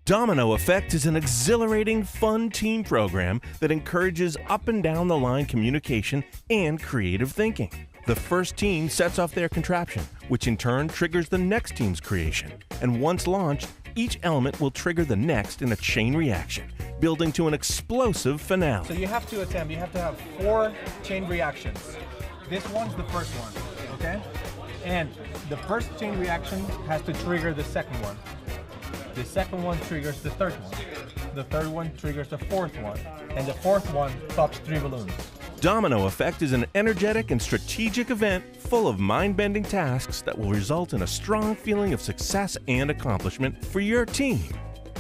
Domino Effect is an exhilarating, fun team program that encourages up and down the line communication and creative thinking. The first team sets off their contraption, which in turn triggers the next team's creation. And once launched, each element will trigger the next in a chain reaction, building to an explosive finale. So you have to have 4 chain reactions. This one's the first one, okay? And the first chain reaction has to trigger the second one. The second one triggers the third one. The third one triggers the fourth one. And the fourth one pops 3 balloons. Domino Effect is an energetic and strategic event full of mind-bending tasks that will result in a strong feeling of success and accomplishment for your team.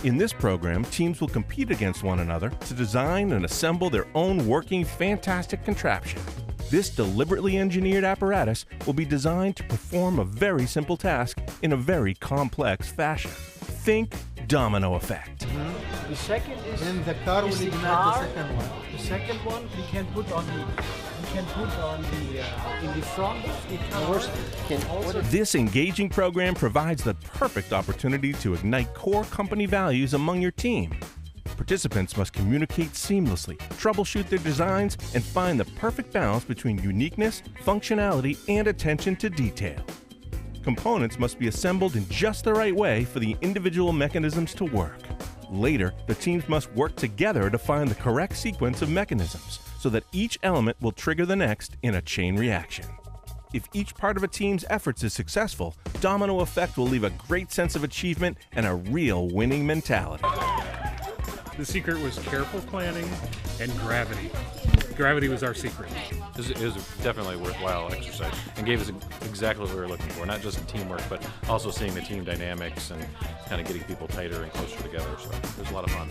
In this program, teams will compete against one another to design and assemble their own working fantastic contraption. This deliberately engineered apparatus will be designed to perform a very simple task in a very complex fashion. Think Domino Effect. The second is And the car will the ignite car. the second one. The second one we can put on the in the front of the car. Also, This engaging program provides the perfect opportunity to ignite core company values among your team. Participants must communicate seamlessly, troubleshoot their designs, and find the perfect balance between uniqueness, functionality, and attention to detail. Components must be assembled in just the right way for the individual mechanisms to work. Later, the teams must work together to find the correct sequence of mechanisms so that each element will trigger the next in a chain reaction. If each part of a team's efforts is successful, Domino Effect will leave a great sense of achievement and a real winning mentality. The secret was careful planning and gravity. Gravity was our secret. It was definitely a worthwhile exercise and gave us exactly what we were looking for, not just in teamwork, but also seeing the team dynamics and kind of getting people tighter and closer together. So it was a lot of fun.